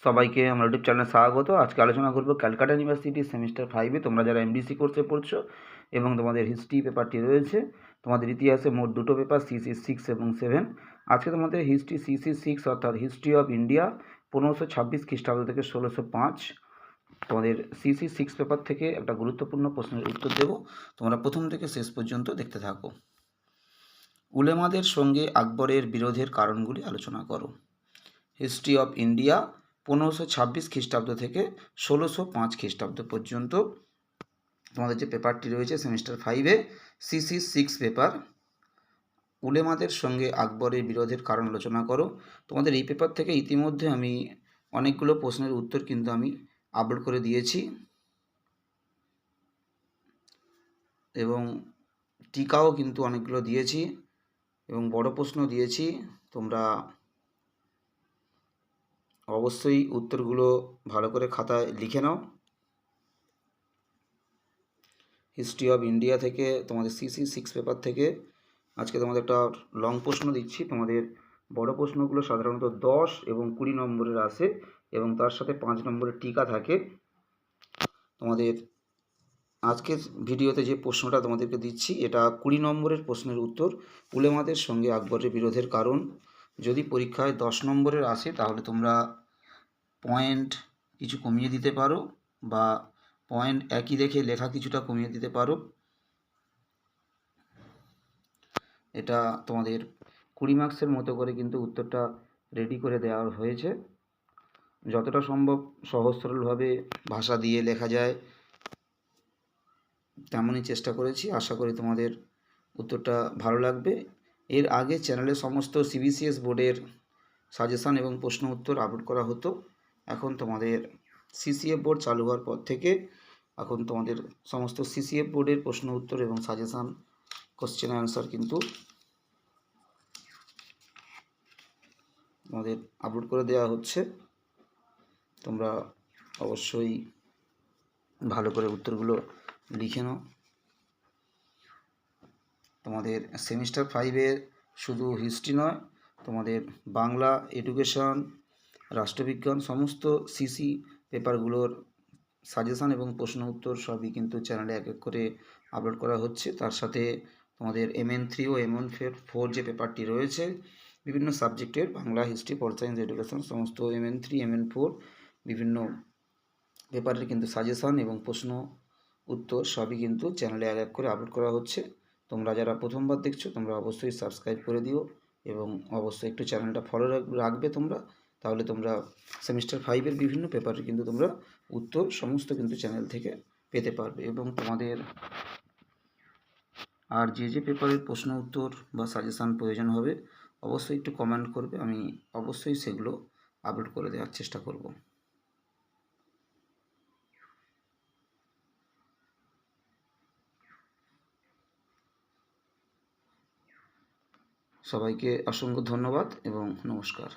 সবাইকে আমার ইউটিউব চ্যানেলে স্বাগত। আজকে আলোচনা করব ক্যালকাটা ইউনিভার্সিটি সেমিস্টার 5-এ তোমরা যারা এমডিসি কোর্সে পড়ছো এবং তোমাদের হিস্ট্রি পেপারটি রয়েছে। তোমাদের ইতিহাসে মোট দুটো পেপার সিসি 6 এবং 7। আজকে তোমাদের হিস্ট্রি সিসি 6 অর্থাৎ হিস্ট্রি অফ ইন্ডিয়া 1526 খ্রিস্টাব্দ থেকে 1605। তোমাদের সিসি 6 পেপার থেকে একটা গুরুত্বপূর্ণ প্রশ্নের উত্তর দেব, তোমরা প্রথম থেকে শেষ পর্যন্ত দেখতে থাকো। উলেমাদের সঙ্গে আকবরের বিরোধের কারণগুলি আলোচনা করো। হিস্ট্রি অফ ইন্ডিয়া 1526 খ্রিস্টাব্দ থেকে 1605 খ্রিস্টাব্দ পর্যন্ত তোমাদের যে পেপারটি রয়েছে সেমিস্টার 5-এ সিসি 6 পেপার, উলেমাদের সঙ্গে আকবরের বিরোধের কারণ আলোচনা করো। তোমাদের এই পেপার থেকে ইতিমধ্যে আমি অনেকগুলো প্রশ্নের উত্তর কিন্তু আমি আপলোড করে দিয়েছি এবং টিকাও কিন্তু অনেকগুলো দিয়েছি এবং বড় প্রশ্ন দিয়েছি। তোমরা অবশ্যই উত্তরগুলো ভালো করে খাতায় লিখে নাও। হিস্ট্রি অফ ইন্ডিয়া থেকে তোমাদের সিসি 6 পেপার থেকে আজকে তোমাদের একটা লং প্রশ্ন দিচ্ছি। তোমাদের বড় প্রশ্নগুলো সাধারণত 10 এবং 20 নম্বরের আসে এবং তার সাথে 5 নম্বরের টিকা থাকে। তোমাদের আজকের ভিডিওতে যে প্রশ্নটা তোমাদেরকে দিচ্ছি এটা 20 নম্বরের প্রশ্নের উত্তর, উলেমাদের সঙ্গে আকবরের বিরোধের কারণ। যদি পরীক্ষায় 10 নম্বরের আসে তাহলে তোমরা পয়েন্ট কিছু কমিয়ে দিতে পারো বা পয়েন্ট একই রেখে লেখা কিছুটা কমিয়ে দিতে পারো। এটা তোমাদের 20 মার্কসের মতো করে কিন্তু উত্তরটা রেডি করে দেওয়া হয়েছে। যতটা সম্ভব সহজ সরলভাবে ভাষা দিয়ে লেখা যায় তেমনই চেষ্টা করেছি। আশা করি তোমাদের উত্তরটা ভালো লাগবে। এর আগে চ্যানেলে সমস্ত সিবিসিএস বোর্ডের সাজেশান এবং প্রশ্ন উত্তর আপলোড করা হতো। এখন তোমাদের সিসিএফ বোর্ড চালু হওয়ার পর থেকে এখন তোমাদের সমস্ত সিসিএফ বোর্ডের প্রশ্ন উত্তর এবং সাজেশান কোশ্চেন অ্যান্সার কিন্তু তোমাদের আপলোড করে দেওয়া হচ্ছে। তোমরা অবশ্যই ভালো করে উত্তরগুলো লিখে নাও। তোমাদের সেমিস্টার 5-এর শুধু হিস্ট্রি নয়, তোমাদের বাংলা, এডুকেশন, রাষ্ট্রবিজ্ঞান সমস্ত সিসি পেপারগুলোর সাজেশান এবং প্রশ্ন উত্তর সবই কিন্তু চ্যানেলে এক এক করে আপলোড করা হচ্ছে। তার সাথে তোমাদের MN3 ও MN4 যে পেপারটি রয়েছে বিভিন্ন সাবজেক্টের Bangla, history, pol science, education সমস্ত MN3 MN4 বিভিন্ন পেপারের কিন্তু সাজেশান এবং প্রশ্ন উত্তর সবই কিন্তু চ্যানেলে এক এক করে আপলোড করা হচ্ছে। তোমরা যারা প্রথমবার দেখছো তোমরা অবশ্যই সাবস্ক্রাইব করে দিও এবং অবশ্যই একটু চ্যানেলটা ফলো রাখবে তোমরা, তাহলে তোমরা সেমিস্টার 5-এর বিভিন্ন পেপারে কিন্তু তোমরা উত্তর সমস্ত কিন্তু চ্যানেল থেকে পেতে পারবে। এবং তোমাদের আর যে পেপারের প্রশ্ন উত্তর বা সাজেশান প্রয়োজন হবে অবশ্যই একটু কমেন্ট করবে, আমি অবশ্যই সেগুলো আপলোড করে দেওয়ার চেষ্টা করব। সবাইকে অসংখ্য ধন্যবাদ এবং নমস্কার।